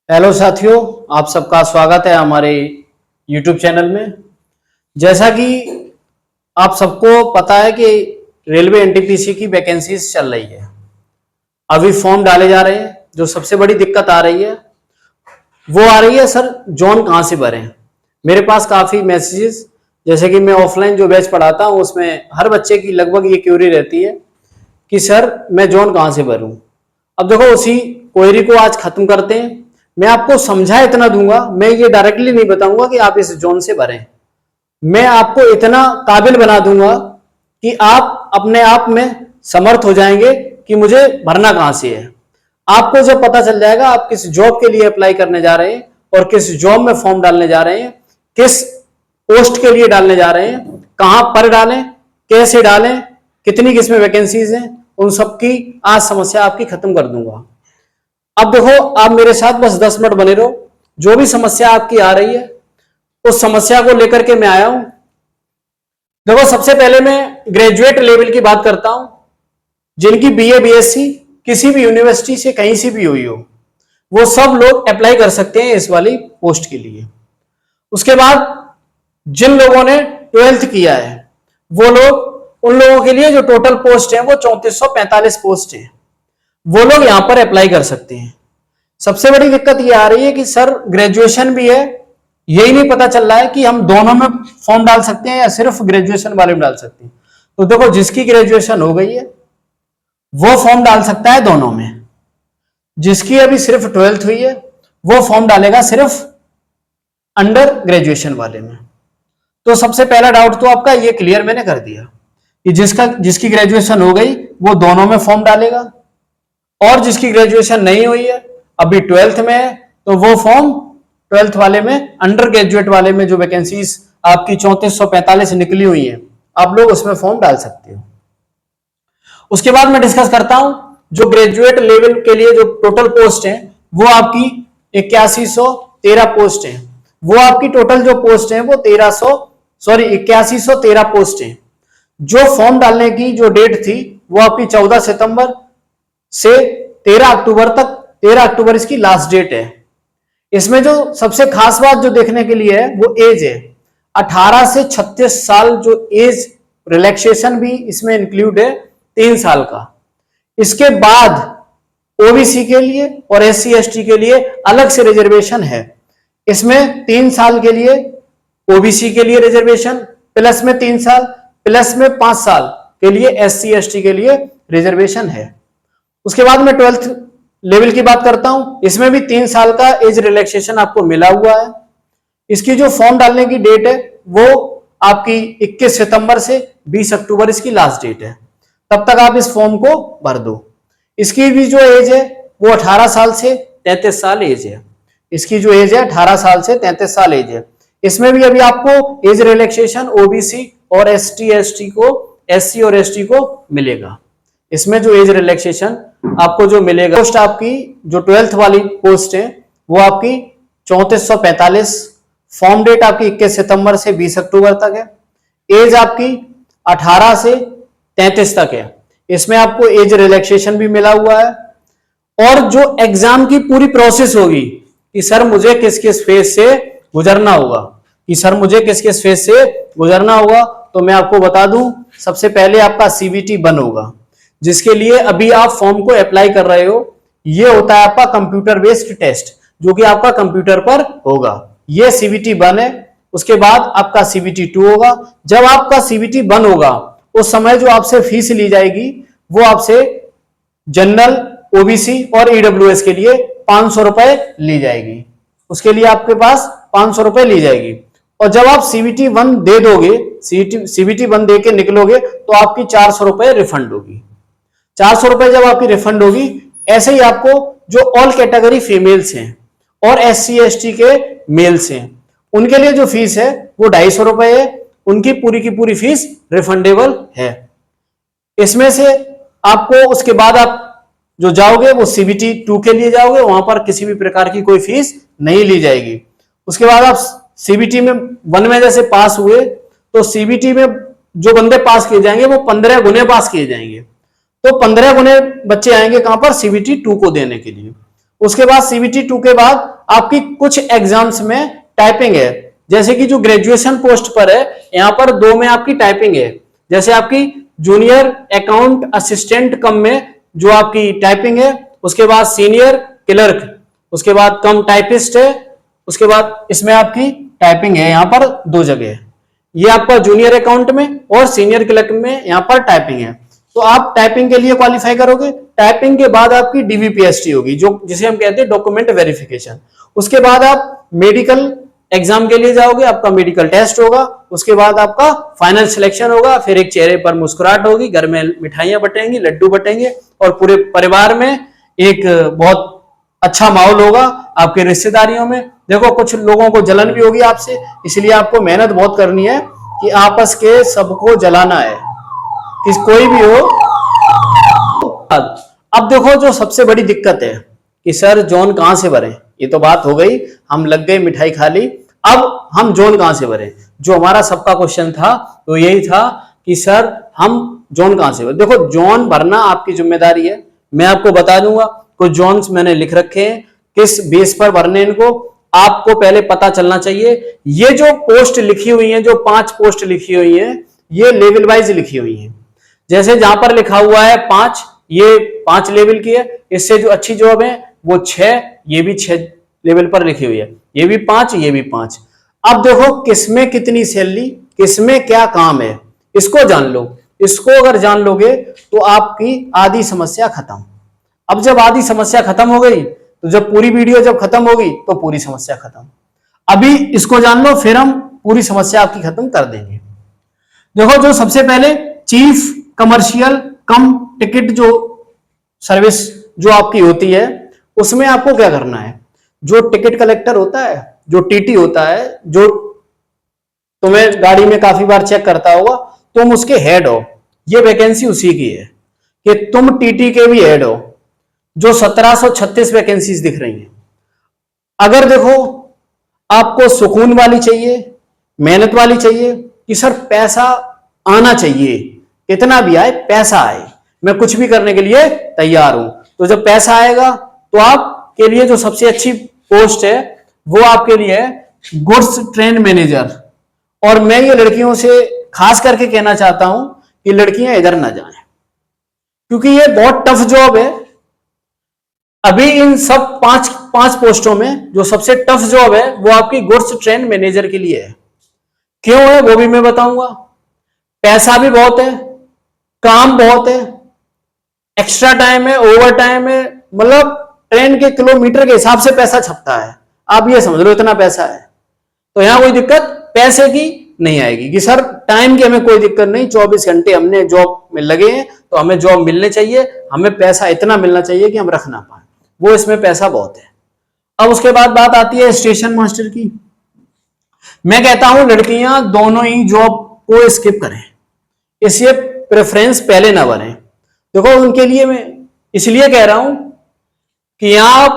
Hello साथियों, आप सबका स्वागत है हमारे YouTube चैनल में। जैसा कि आप सबको पता है कि रेलवे एनटीपीसी की वैकेंसीज चल रही है, अभी फॉर्म डाले जा रहे हैं। जो सबसे बड़ी दिक्कत आ रही है वो आ रही है, सर जॉन कहाँ से भरें। मेरे पास काफ़ी मैसेजेस, जैसे कि मैं ऑफलाइन जो बैच पढ़ाता हूँ उसमें हर बच्चे की लगभग ये क्यूरी रहती है कि सर मैं जॉन कहाँ से भरूं। अब देखो, उसी क्वेरी को आज खत्म करते हैं। मैं आपको समझा इतना दूंगा, मैं ये डायरेक्टली नहीं बताऊंगा कि आप इस जोन से भरें। मैं आपको इतना काबिल बना दूंगा कि आप अपने आप में समर्थ हो जाएंगे कि मुझे भरना कहां से है। आपको जब पता चल जाएगा आप किस जॉब के लिए अप्लाई करने जा रहे हैं और किस जॉब में फॉर्म डालने जा रहे हैं, किस पोस्ट के लिए डालने जा रहे हैं, कहां पर डालें, कैसे डालें, कितनी किसमें वैकेंसीज हैं, उन सब की आज समस्या आपकी खत्म कर दूंगा। अब देखो, आप मेरे साथ बस 10 मिनट बने रहो। जो भी समस्या आपकी आ रही है उस समस्या को लेकर के मैं आया हूं। देखो, सबसे पहले मैं ग्रेजुएट लेवल की बात करता हूं। जिनकी बीए बीएससी किसी भी यूनिवर्सिटी से कहीं से भी हुई हो, वो सब लोग अप्लाई कर सकते हैं इस वाली पोस्ट के लिए। उसके बाद जिन लोगों ने 12th किया है वो लोग, उन लोगों के लिए जो टोटल पोस्ट है वो 3445 पोस्ट है, वो लोग यहां पर अप्लाई कर सकते हैं। सबसे बड़ी दिक्कत ये आ रही है कि सर ग्रेजुएशन भी है, यही नहीं पता चल रहा है कि हम दोनों में फॉर्म डाल सकते हैं या सिर्फ ग्रेजुएशन वाले में डाल सकते हैं। तो देखो, जिसकी ग्रेजुएशन हो गई है वो फॉर्म डाल सकता है दोनों में। जिसकी अभी सिर्फ 12th हुई है वो फॉर्म डालेगा सिर्फ अंडर ग्रेजुएशन वाले में। तो सबसे पहला डाउट तो आपका ये क्लियर मैंने कर दिया कि जिसकी ग्रेजुएशन हो गई वो दोनों में फॉर्म डालेगा, और जिसकी ग्रेजुएशन नहीं हुई है अभी 12th में है तो वो फॉर्म 12th वाले में, अंडर ग्रेजुएट वाले में जो वैकेंसीज आपकी 3445 निकली हुई है, आप लोग उसमें फॉर्म डाल सकते हो। उसके बाद मैं डिस्कस करता हूं जो ग्रेजुएट लेवल के लिए जो टोटल पोस्ट है वो आपकी 8113 पोस्ट है। वो आपकी टोटल जो पोस्ट है वो 8113 पोस्ट है। जो फॉर्म डालने की जो डेट थी वो आपकी 14 सितंबर से 13 अक्टूबर तक, 13 अक्टूबर इसकी लास्ट डेट है। इसमें जो सबसे खास बात जो देखने के लिए है वो एज है। 18 से 36 साल जो एज रिलैक्सेशन भी इसमें इंक्लूड है, 3 साल का। इसके बाद ओबीसी के लिए और एससी एसटी के लिए अलग से रिजर्वेशन है। इसमें 3 साल के लिए ओबीसी के लिए रिजर्वेशन, प्लस में 3 साल, प्लस में 5 साल के लिए एससी एसटी के लिए रिजर्वेशन है। उसके बाद मैं 12th लेवल की बात करता हूं। इसमें भी 3 साल का एज रिलैक्सेशन आपको मिला हुआ है। इसकी जो फॉर्म डालने की डेट है वो आपकी 21 सितंबर से 20 अक्टूबर इसकी लास्ट डेट है। तब तक आप इस फॉर्म को भर दो। इसकी भी जो एज है वो 18 साल से 33 साल एज है। इसकी जो एज है 18 साल से 33 साल एज है। इसमें भी अभी आपको एज रिलैक्सेशन ओबीसी और एसटी एसटी को, एससी और एसटी को मिलेगा। इसमें जो एज रिलैक्सेशन आपको जो मिलेगा, पोस्ट आपकी जो 12th वाली पोस्ट है वो आपकी 3445, फॉर्म डेट आपकी 21 सितंबर से 20 अक्टूबर तक है। एज आपकी 18 से 33 तक है। इसमें आपको एज रिलैक्सेशन भी मिला हुआ है। और जो एग्जाम की पूरी प्रोसेस होगी कि सर मुझे किस किस फेज से गुजरना होगा, कि सर मुझे किस किस फेज से गुजरना होगा, तो मैं आपको बता दूं, सबसे पहले आपका सीबीटी 1 होगा, जिसके लिए अभी आप फॉर्म को अप्लाई कर रहे हो। ये होता है आपका कंप्यूटर बेस्ड टेस्ट, जो कि आपका कंप्यूटर पर होगा। ये सीबीटी 1 है। उसके बाद आपका सीबीटी 2 होगा। जब आपका सीबीटी 1 होगा उस समय जो आपसे फीस ली जाएगी वो आपसे जनरल, ओबीसी और ईडब्ल्यूएस के लिए 500 रुपए ली जाएगी। उसके लिए आपके पास 500 रुपए ली जाएगी। और जब आप सीबीटी 1 दे दोगे, सीबीटी 1 दे के निकलोगे तो आपकी 400 रुपए रिफंड होगी। 400 रुपए जब आपकी रिफंड होगी, ऐसे ही आपको जो ऑल कैटेगरी फीमेल्स हैं और एससी एसटी के मेल्स हैं, उनके लिए जो फीस है वो 250 रुपए है। उनकी पूरी की पूरी फीस रिफंडेबल है। इसमें से आपको उसके बाद आप जो जाओगे वो सीबीटी 2 के लिए जाओगे, वहां पर किसी भी प्रकार की कोई फीस नहीं ली जाएगी। उसके बाद आप सीबीटी में 1 में जैसे पास हुए तो सीबीटी में जो बंदे पास किए जाएंगे वो 15 गुने पास किए जाएंगे। तो 15 गुने बच्चे आएंगे कहां पर, सीबीटी 2 को देने के लिए। उसके बाद सीबीटी 2 के बाद आपकी कुछ एग्जाम्स में टाइपिंग है, जैसे कि जो ग्रेजुएशन पोस्ट पर है यहाँ पर 2 में आपकी टाइपिंग है, जैसे आपकी जूनियर अकाउंट असिस्टेंट कम में जो आपकी टाइपिंग है, उसके बाद सीनियर क्लर्क, उसके बाद कम टाइपिस्ट है, उसके बाद इसमें आपकी टाइपिंग है यहाँ पर 2 जगह, ये आपका जूनियर अकाउंट में और सीनियर क्लर्क में यहाँ पर टाइपिंग है। तो आप टाइपिंग के लिए क्वालिफाई करोगे, टाइपिंग के बाद आपकी डीवीपीएसटी होगी, जो जिसे हम कहते हैं डॉक्यूमेंट वेरिफिकेशन। उसके बाद आप मेडिकल एग्जाम के लिए जाओगे, आपका मेडिकल टेस्ट होगा, उसके बाद आपका फाइनल सिलेक्शन होगा, फिर एक चेहरे पर मुस्कुराहट होगी, घर में मिठाइयां बटेंगी, लड्डू बटेंगे और पूरे परिवार में एक बहुत अच्छा माहौल होगा। आपके रिश्तेदारियों में देखो कुछ लोगों को जलन भी होगी आपसे, इसलिए आपको मेहनत बहुत करनी है कि आपस के सबको जलाना है, कि कोई भी हो। अब देखो जो सबसे बड़ी दिक्कत है कि सर जोन कहां से भरें, ये तो बात हो गई, हम लग गए मिठाई खा ली, अब हम जोन कहां से भरें। जो हमारा सबका क्वेश्चन था तो यही था कि सर हम जोन कहां से भरें। देखो जोन भरना आपकी जिम्मेदारी है, मैं आपको बता दूंगा कुछ जोन्स मैंने लिख रखे हैं, किस बेस पर भरने इनको आपको पहले पता चलना चाहिए। ये जो पोस्ट लिखी हुई है, जो 5 पोस्ट लिखी हुई है, ये लेवल वाइज लिखी हुई है। जैसे जहां पर लिखा हुआ है 5, ये 5 लेवल की है, इससे जो अच्छी जॉब है वो 6, ये भी 6 लेवल पर लिखी हुई है, ये भी 5, ये भी 5। अब देखो किसमें कितनी सैलरी, किसमें क्या काम है, इसको जान लो। इसको अगर जान लोगे तो आपकी आधी समस्या खत्म। अब जब आधी समस्या खत्म हो गई तो जब पूरी वीडियो जब खत्म होगी तो पूरी समस्या खत्म। अभी इसको जान लो, फिर हम पूरी समस्या आपकी खत्म कर देंगे। देखो जो सबसे पहले चीफ कमर्शियल कम टिकट जो सर्विस जो आपकी होती है, उसमें आपको क्या करना है, जो टिकट कलेक्टर होता है, जो टीटी होता है, जो तुम्हें गाड़ी में काफी बार चेक करता होगा, तुम उसके हेड हो। ये वैकेंसी उसी की है कि तुम टीटी के भी हेड हो। जो 1736 वैकेंसीज दिख रही हैं, अगर देखो आपको सुकून वाली चाहिए, मेहनत वाली चाहिए कि सर पैसा आना चाहिए, कितना भी आए पैसा आए, मैं कुछ भी करने के लिए तैयार हूं, तो जब पैसा आएगा तो आपके लिए जो सबसे अच्छी पोस्ट है वो आपके लिए है गुड्स ट्रेन मैनेजर। और मैं ये लड़कियों से खास करके कहना चाहता हूं कि लड़कियां इधर ना जाएं, क्योंकि ये बहुत टफ जॉब है। अभी इन सब पांच पोस्टों में जो सबसे टफ जॉब है वो आपकी गुड्स ट्रेन मैनेजर के लिए है। क्यों है वो भी मैं बताऊंगा। पैसा भी बहुत है, काम बहुत है, एक्स्ट्रा टाइम है, ओवर टाइम है, मतलब ट्रेन के किलोमीटर के हिसाब से पैसा छपता है। आप ये समझ लो इतना पैसा है, तो यहां कोई दिक्कत पैसे की नहीं आएगी कि सर टाइम की हमें कोई दिक्कत नहीं, 24 घंटे हमने जॉब में लगे हैं तो हमें जॉब मिलने चाहिए, हमें पैसा इतना मिलना चाहिए कि हम रख ना पाए, वो इसमें पैसा बहुत है। अब उसके बाद बात आती है स्टेशन मास्टर की। मैं कहता हूं लड़कियां दोनों ही जॉब को स्किप करें, इसलिए प्रेफरेंस पहले ना बने। देखो उनके लिए मैं इसलिए कह रहा हूं कि यहां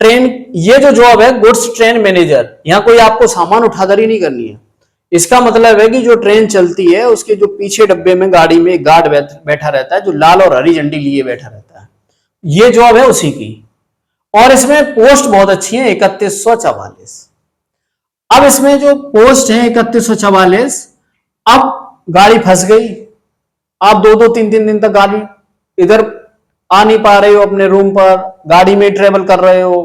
ट्रेन, ये जो जॉब है गुड्स ट्रेन मैनेजर, यहां कोई आपको सामान उठादरी नहीं करनी है। इसका मतलब है कि जो ट्रेन चलती है उसके जो पीछे डब्बे में गाड़ी में गार्ड बैठा रहता है, जो लाल और हरी झंडी लिए बैठा रहता है, ये जॉब है उसी की। और इसमें पोस्ट बहुत अच्छी है, 3144। अब इसमें जो पोस्ट है 3144, अब गाड़ी फंस गई, आप 2-3 दिन तक गाड़ी इधर आ नहीं पा रहे हो, अपने रूम पर गाड़ी में ट्रेवल कर रहे हो,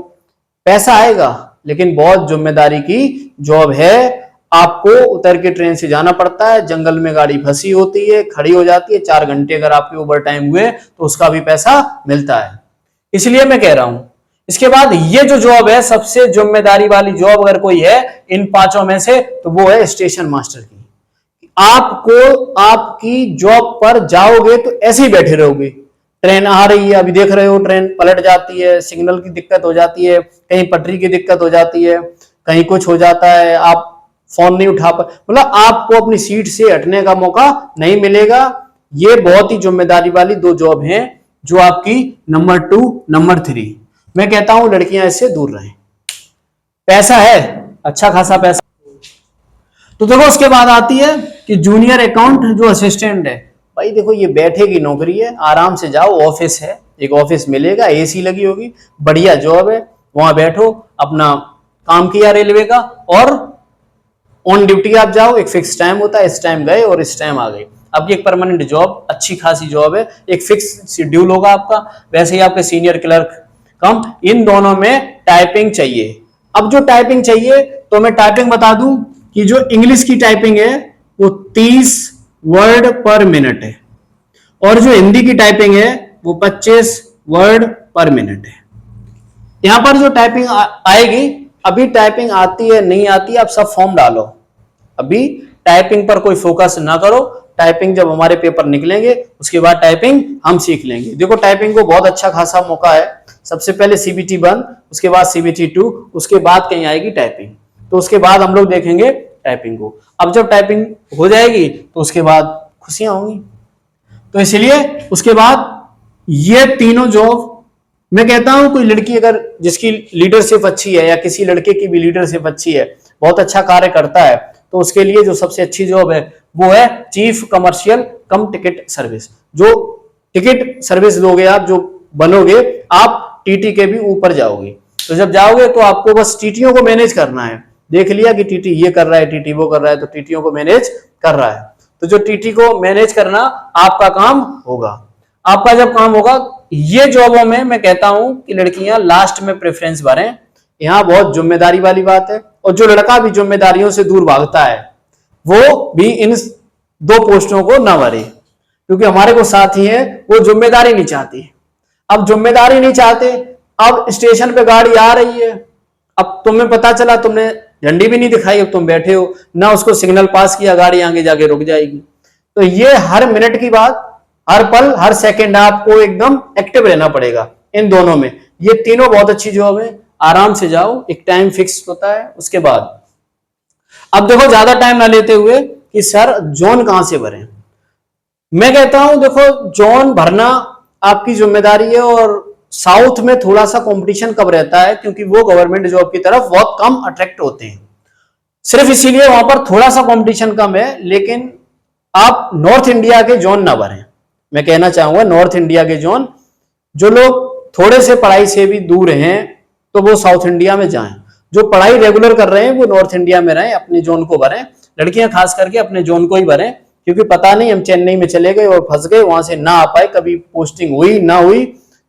पैसा आएगा लेकिन बहुत जिम्मेदारी की जॉब है। आपको उतर के ट्रेन से जाना पड़ता है, जंगल में गाड़ी फंसी होती है, खड़ी हो जाती है, 4 घंटे अगर आपके ओवर टाइम हुए तो उसका भी पैसा मिलता है। इसलिए मैं कह रहा हूं। इसके बाद ये जो जॉब है सबसे जिम्मेदारी वाली जॉब अगर कोई है इन 5 में से तो वो है स्टेशन मास्टर की। आपको आपकी जॉब पर जाओगे तो ऐसे ही बैठे रहोगे, ट्रेन आ रही है, अभी देख रहे हो ट्रेन पलट जाती है, सिग्नल की दिक्कत हो जाती है, कहीं पटरी की दिक्कत हो जाती है, कहीं कुछ हो जाता है, आप फोन नहीं उठा पा, मतलब आपको अपनी सीट से हटने का मौका नहीं मिलेगा। ये बहुत ही जिम्मेदारी वाली 2 जॉब हैं जो आपकी नंबर 2 नंबर 3। मैं कहता हूं लड़कियां इससे दूर रहें। पैसा है, अच्छा खासा पैसा। तो देखो उसके बाद आती है कि जूनियर अकाउंट जो असिस्टेंट है, भाई देखो ये बैठे की नौकरी है, आराम से जाओ, ऑफिस है, एक ऑफिस मिलेगा, एसी लगी होगी, बढ़िया जॉब है, वहां बैठो, अपना काम किया रेलवे का, और ऑन ड्यूटी आप जाओ, एक फिक्स टाइम होता है, इस टाइम गए और इस टाइम आ गए। आपकी एक परमानेंट जॉब, अच्छी खासी जॉब है, एक फिक्स शेड्यूल होगा आपका। वैसे ही आपके सीनियर क्लर्क कम, इन दोनों में टाइपिंग चाहिए। अब जो टाइपिंग चाहिए, तो मैं टाइपिंग बता दूं कि जो इंग्लिश की टाइपिंग है वो 30 वर्ड पर मिनट है, और जो हिंदी की टाइपिंग है वो 25 वर्ड पर मिनट है। यहां पर जो टाइपिंग आएगी, अभी टाइपिंग आती है नहीं आती, आप सब फॉर्म डालो। अभी टाइपिंग पर कोई फोकस ना करो, टाइपिंग जब हमारे पेपर निकलेंगे उसके बाद टाइपिंग हम सीख लेंगे। देखो टाइपिंग को बहुत अच्छा खासा मौका है। सबसे पहले CBT 1, उसके बाद CBT 2, उसके बाद कहीं आएगी टाइपिंग, तो उसके बाद हम लोग देखेंगे टाइपिंग को। अब जब टाइपिंग हो जाएगी तो उसके बाद खुशियां होंगी। तो इसलिए उसके बाद ये तीनों जॉब, मैं कहता हूं कोई लड़की अगर जिसकी लीडरशिप अच्छी है, या किसी लड़के की भी लीडरशिप अच्छी है, बहुत अच्छा कार्य करता है, तो उसके लिए जो सबसे अच्छी जॉब है वो है चीफ कमर्शियल कम टिकट सर्विस। जो टिकट सर्विस दोगे आप, जो बनोगे आप, टीटी के भी ऊपर जाओगे। तो जब जाओगे तो आपको बस टीटीओ को मैनेज करना है। देख लिया कि टीटी ये कर रहा है, टीटी वो कर रहा है, तो टीटीओ को मैनेज कर रहा है। तो जो टीटी को मैनेज करना आपका काम होगा। आपका जब काम होगा, ये जॉबों में मैं कहता हूं कि लड़कियां लास्ट में प्रेफरेंस भरें। यहां बहुत जिम्मेदारी वाली बात है, और जो लड़का भी जिम्मेदारियों से दूर भागता है वो भी इन 2 पोस्टों को ना भरे, क्योंकि हमारे को साथी हैं वो जिम्मेदारी नहीं चाहती। अब जिम्मेदारी नहीं चाहते, अब स्टेशन पे गाड़ी आ रही है, अब तुम्हें पता चला, तुमने झंडी भी नहीं दिखाई, अब तुम बैठे हो ना, उसको सिग्नल पास किया, गाड़ी आगे जाके रुक जाएगी। तो ये हर मिनट की बात, हर पल हर सेकंड आपको एकदम एक्टिव रहना पड़ेगा इन दोनों में। ये तीनों बहुत अच्छी जॉब है, आराम से जाओ, एक टाइम फिक्स होता है। उसके बाद अब देखो, ज्यादा टाइम ना लेते हुए कि सर जोन कहां से भरें, मैं कहता हूं देखो जोन भरना आपकी जिम्मेदारी है। और साउथ में थोड़ा सा कंपटीशन कब रहता है, क्योंकि वो गवर्नमेंट जॉब की तरफ बहुत कम अट्रैक्ट होते हैं, सिर्फ इसीलिए वहां पर थोड़ा सा कंपटीशन कम है। लेकिन आप नॉर्थ इंडिया के जोन ना भरें, मैं कहना चाहूंगा नॉर्थ इंडिया के जोन, जो लोग थोड़े से पढ़ाई से भी दूर हैं तो वो साउथ इंडिया में जाएं। जो पढ़ाई रेगुलर कर रहे हैं वो नॉर्थ इंडिया में रहें, अपने जोन को भरें। लड़कियां खास करके अपने जोन को ही भरें, क्योंकि पता नहीं हम चेन्नई में चले गए और फंस गए, वहां से ना आ पाए, कभी पोस्टिंग हुई ना हुई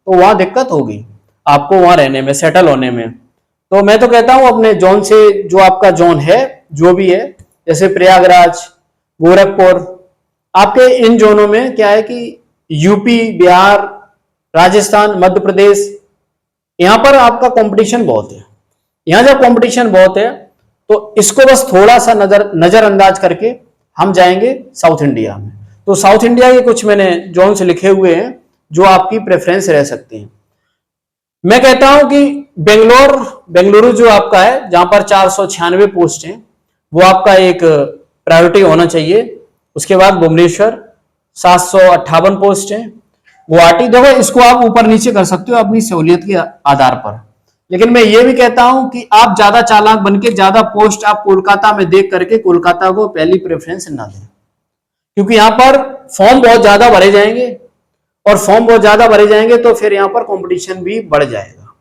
तो वहां दिक्कत होगी आपको वहां रहने में, सेटल होने में। तो मैं तो कहता हूं अपने जोन से, जो आपका जोन है जो भी है, जैसे प्रयागराज, गोरखपुर, आपके इन जोनों में क्या है कि यूपी, बिहार, राजस्थान, मध्य प्रदेश, यहां पर आपका कंपटीशन बहुत है। यहां जब कंपटीशन बहुत है तो इसको बस थोड़ा सा नजरअंदाज करके हम जाएंगे साउथ इंडिया में। तो साउथ इंडिया के कुछ मैंने जोन से लिखे हुए हैं जो आपकी प्रेफरेंस रह सकती है। मैं कहता हूं कि बेंगलुरु जो आपका है, जहां पर 496 पोस्ट हैं, वो आपका एक प्रायोरिटी होना चाहिए। उसके बाद भुवनेश्वर 758 पोस्ट है। गुवाहाटी, देखो इसको आप ऊपर नीचे कर सकते हो अपनी सहूलियत के आधार पर, लेकिन मैं ये भी कहता हूं कि आप ज्यादा चालाक बनके ज्यादा पोस्ट आप कोलकाता में देख करके कोलकाता को पहली प्रेफरेंस ना दें, क्योंकि यहां पर फॉर्म बहुत ज्यादा भरे जाएंगे, और फॉर्म बहुत ज्यादा भरे जाएंगे तो फिर यहां पर कंपटीशन भी बढ़ जाएगा।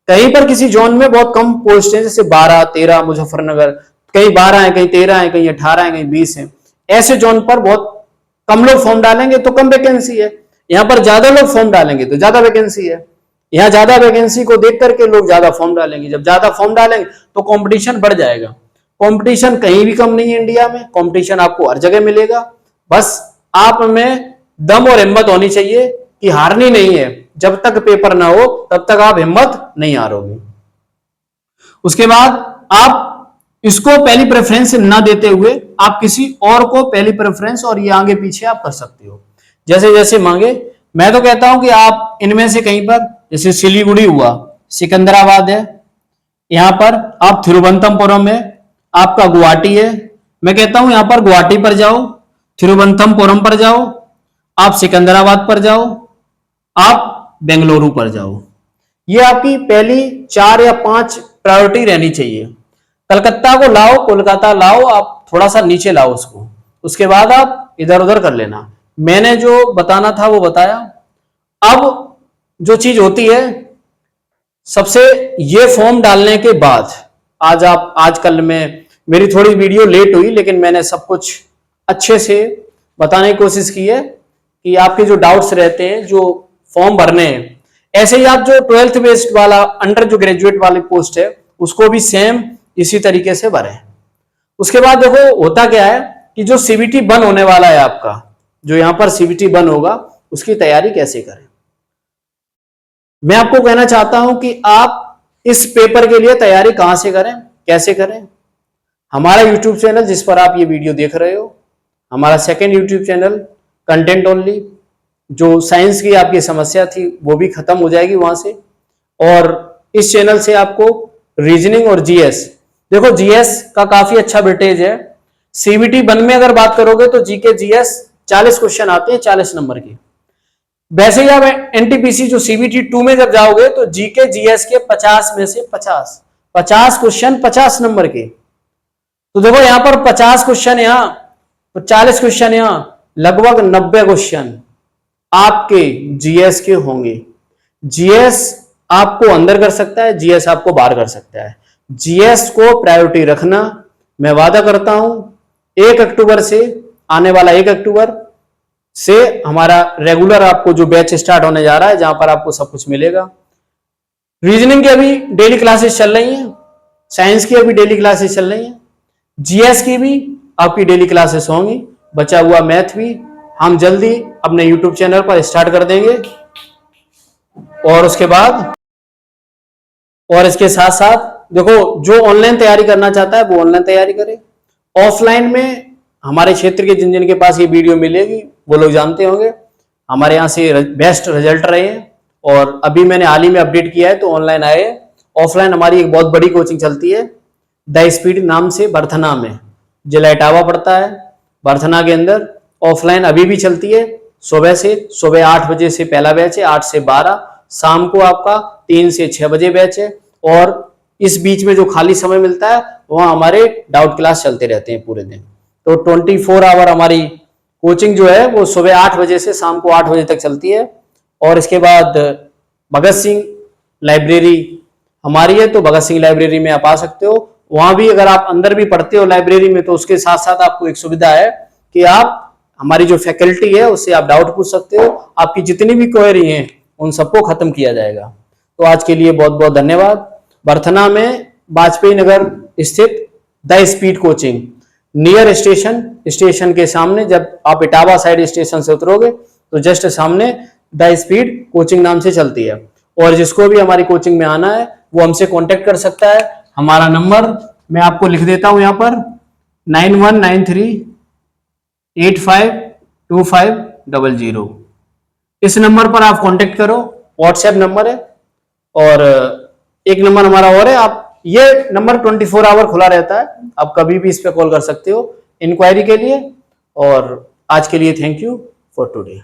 कहीं पर किसी जोन में बहुत कम पोस्ट है, जैसे 12, 13 मुजफ्फरनगर, कहीं 12 है, कहीं 13 है, कहीं 18 है, कहीं 20 है। ऐसे जोन पर बहुत कम लोग फॉर्म डालेंगे तो कम वैकेंसी है, यहां पर ज्यादा लोग फॉर्म डालेंगे तो ज्यादा वैकेंसी है। यहां ज्यादा वैकेंसी को देख करके लोग ज्यादा फॉर्म डालेंगे, जब ज्यादा फॉर्म डालेंगे तो कंपटीशन बढ़ जाएगा। कंपटीशन कहीं भी कम नहीं है इंडिया में, कंपटीशन आपको हर जगह मिलेगा। बस आप में दम और हिम्मत होनी चाहिए कि हारनी नहीं है, जब तक पेपर ना हो तब तक आप हिम्मत नहीं हारोगे। उसके बाद आप इसको पहली प्रेफरेंस ना देते हुए आप किसी और को पहली प्रेफरेंस, और ये आगे पीछे आप कर सकते हो जैसे जैसे मांगे। मैं तो कहता हूं कि आप इनमें से कहीं पर, जैसे सिलीगुड़ी हुआ, सिकंदराबाद है, यहां पर आप थिरुवनंतपुरम है, आपका गुवाहाटी है, मैं कहता हूं यहां पर गुवाहाटी पर जाओ, थिरुवनंतपुरम पर जाओ, आप सिकंदराबाद पर जाओ, आप बेंगलुरु पर जाओ। ये आपकी पहली 4 या 5 प्रायोरिटी रहनी चाहिए। कलकत्ता को लाओ, कोलकाता लाओ, आप थोड़ा सा नीचे लाओ उसको, उसके बाद आप इधर उधर कर लेना। मैंने जो बताना था वो बताया। अब जो चीज होती है, सबसे ये फॉर्म डालने के बाद आजकल में मेरी थोड़ी वीडियो लेट हुई, लेकिन मैंने सब कुछ अच्छे से बताने की कोशिश की है कि आपके जो डाउट्स रहते हैं, जो फॉर्म भरने हैं, ऐसे ही आप जो 12th बेस्ड वाला अंडर जो ग्रेजुएट वाली पोस्ट है उसको भी सेम इसी तरीके से भरें। उसके बाद देखो होता क्या है कि जो सीबीटी बन होने वाला है आपका, जो यहां पर सीबीटी बन होगा, उसकी तैयारी कैसे करें। मैं आपको कहना चाहता हूं कि आप इस पेपर के लिए तैयारी कहां से करें, कैसे करें। हमारा यूट्यूब चैनल जिस पर आप ये वीडियो देख रहे हो, हमारा second YouTube channel content only, जो साइंस की आपकी समस्या थी वो भी खत्म हो जाएगी वहां से। और इस चैनल से आपको रीजनिंग और जीएस, देखो जीएस का काफी अच्छा वेटेज है। सीबीटी वन में अगर बात करोगे तो जीके जीएस 40 क्वेश्चन आते हैं 40 नंबर के। वैसे ही आप एनटीपीसी जो सीबीटी 2 में जब जाओगे तो जीके जीएस के 50 में से 50 क्वेश्चन 50 नंबर के। तो देखो यहां पर 50 क्वेश्चन यहां, 40 क्वेश्चन यहां, लगभग 90 क्वेश्चन आपके जीएस के होंगे। जीएस आपको अंदर कर सकता है, जीएस आपको बाहर कर सकता है। जीएस को प्रायोरिटी रखना। मैं वादा करता हूं 1 अक्टूबर से, आने वाला 1 अक्टूबर से हमारा रेगुलर आपको जो बैच स्टार्ट होने जा रहा है, जहां पर आपको सब कुछ मिलेगा। रीजनिंग की अभी डेली क्लासेस चल रही हैं, साइंस की अभी डेली क्लासेस चल रही हैं, जीएस की भी आपकी डेली क्लासेस होंगी, बचा हुआ मैथ भी हम जल्दी अपने यूट्यूब चैनल पर स्टार्ट कर देंगे। और उसके बाद और इसके साथ साथ देखो जो ऑनलाइन तैयारी करना चाहता है वो ऑनलाइन तैयारी करे। ऑफलाइन में हमारे क्षेत्र के जिन जिन के पास ये वीडियो मिलेगी वो लोग जानते होंगे, हमारे यहाँ से बेस्ट रिजल्ट रहे हैं। और अभी मैंने हाल ही में अपडेट किया है तो ऑनलाइन आए। ऑफलाइन हमारी एक बहुत बड़ी कोचिंग चलती है द स्पीड नाम से, बर्थना में, जिला इटावा पड़ता है, बर्थना के अंदर। ऑफलाइन अभी भी चलती है सुबह 8 बजे से पहला बैच है, 8 से 12, शाम को आपका 3 से 6 बजे बैच है। और इस बीच में जो खाली समय मिलता है वहां हमारे डाउट क्लास चलते रहते हैं पूरे दिन। तो 24 आवर हमारी कोचिंग जो है वो सुबह 8 बजे से शाम को 8 बजे तक चलती है। और इसके बाद भगत सिंह लाइब्रेरी हमारी है, तो भगत सिंह लाइब्रेरी में आप आ सकते हो। वहां भी अगर आप अंदर भी पढ़ते हो लाइब्रेरी में तो उसके साथ साथ आपको एक सुविधा है कि आप हमारी जो फैकल्टी है उससे आप डाउट पूछ सकते हो। आपकी जितनी भी क्वेरी हैं उन सबको खत्म किया जाएगा। तो आज के लिए बहुत बहुत धन्यवाद। बर्थना में वाजपेयी नगर स्थित the speed coaching, near station के सामने, जब आप इटावा साइड स्टेशन से उतरोगे तो जस्ट सामने द स्पीड कोचिंग नाम से चलती है। और जिसको भी हमारी कोचिंग में आना है वो हमसे कांटेक्ट कर सकता है। हमारा नंबर मैं आपको लिख देता हूं यहां पर, 9193852500। इस नंबर पर आप कांटेक्ट करो, व्हाट्सएप नंबर है। और एक नंबर हमारा और है, आप ये नंबर 24 आवर खुला रहता है, आप कभी भी इस पे कॉल कर सकते हो इंक्वायरी के लिए। और आज के लिए थैंक यू फॉर टुडे।